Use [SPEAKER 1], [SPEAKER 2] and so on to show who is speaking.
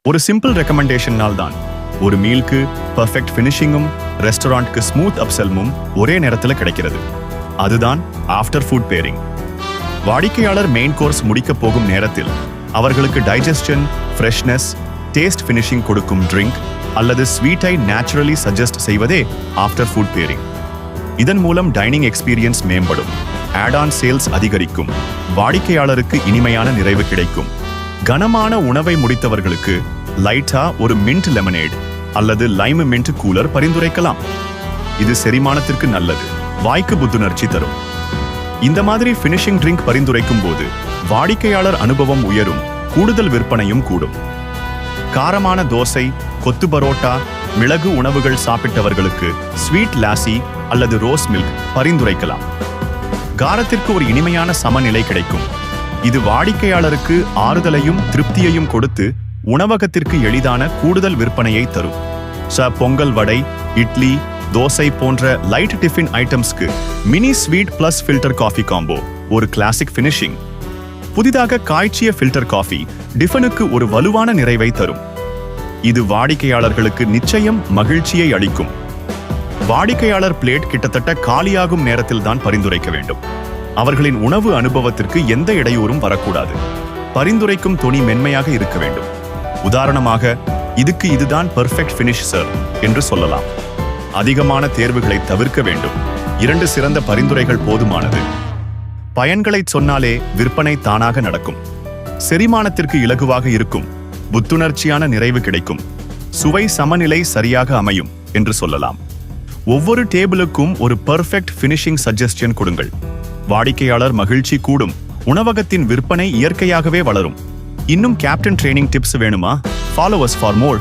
[SPEAKER 1] ஒரு சிம்பிள் ரெக்கமெண்டேஷனால் தான் ஒரு மீலுக்கு பர்ஃபெக்ட் ஃபினிஷிங்கும் ரெஸ்டாரண்ட்க்கு ஸ்மூத் அப்செல்மும் ஒரே நேரத்தில் கிடைக்கிறது. அதுதான் ஆஃப்டர் ஃபுட் பேரிங். வாடிக்கையாளர் மெயின் கோர்ஸ் முடிக்க போகும் நேரத்தில் அவர்களுக்கு டைஜஸ்டன், ஃப்ரெஷ்னஸ், டேஸ்ட் ஃபினிஷிங் கொடுக்கும் ட்ரிங்க் அல்லது ஸ்வீட்டை நேச்சுரலி சஜஸ்ட் செய்வதே ஆஃப்டர் ஃபுட் பேரிங். இதன் மூலம் டைனிங் எக்ஸ்பீரியன்ஸ் மேம்படும், ஆட் ஆன் சேல்ஸ் அதிகரிக்கும், வாடிக்கையாளருக்கு இனிமையான நிறைவு கிடைக்கும். கனமான உணவை முடித்தவர்களுக்கு லைட்டா ஒரு மின்ட் லெமனேட் அல்லது லைம் மின்ட் கூலர் பரிந்துரைக்கலாம். இது செரிமானத்திற்கு நல்லது, வாய்க்கு புத்துணர்ச்சி தரும். இந்த மாதிரி ஃபினிஷிங் ட்ரிங்க் பரிந்துரைக்கும் போது வாடிக்கையாளர் அனுபவம் உயரும், கூடுதல் விற்பனையும் கூடும். காரமான தோசை, கொத்து பரோட்டா, மிளகு உணவுகள் சாப்பிட்டவர்களுக்கு ஸ்வீட் லாசி அல்லது ரோஸ் மில்க் பரிந்துரைக்கலாம். காரத்திற்கு ஒரு இனிமையான சமநிலை கிடைக்கும். இது வாடிக்கையாளருக்கு ஆறுதலையும் திருப்தியையும் கொடுத்து உணவகத்திற்கு எளிதான கூடுதல் விற்பனையை தரும். பொங்கல், வடை, இட்லி, தோசை போன்ற லைட் டிஃபின் ஐட்டம்ஸ்க்கு mini sweet plus filter coffee combo ஒரு கிளாசிக் ஃபினிஷிங். புதிதாக காய்ச்சிய ஃபில்டர் காஃபி டிஃபனுக்கு ஒரு வலுவான நிறைவை தரும். இது வாடிக்கையாளர்களுக்கு நிச்சயம் மகிழ்ச்சியை அளிக்கும். வாடிக்கையாளர் பிளேட் கிட்டத்தட்ட காலியாகும் நேரத்தில் தான் பரிந்துரைக்க வேண்டும். அவர்களின் உணவு அனுபவத்திற்கு எந்த இடையூறும் வரக்கூடாது. பரிந்துரைக்கும் தொனி மென்மையாக இருக்க வேண்டும். உதாரணமாக, இதுதான் பெர்ஃபெக்ட் ஃபினிஷ் சார் என்று சொல்லலாம். அதிகமான தேர்வுகளை தவிர்க்க வேண்டும். 2 சிறந்த பரிந்துரைகள் போதுமானது. பயன்களை சொன்னாலே விற்பனை தானாக நடக்கும். செரிமானத்திற்கு இலகுவாக இருக்கும், புத்துணர்ச்சியான நிறைவு கிடைக்கும், சுவை சமநிலை சரியாக அமையும் என்று சொல்லலாம். ஒவ்வொரு டேபிளுக்கும் ஒரு பெர்ஃபெக்ட் ஃபினிஷிங் சஜஸ்ஷன் கொடுங்கள். வாடிக்கையாளர் மகிழ்ச்சி கூடும், உணவகத்தின் விற்பனை இயற்கையாகவே வளரும். இன்னும் கேப்டன் ட்ரெய்னிங் டிப்ஸ் வேணுமா? Follow as for more.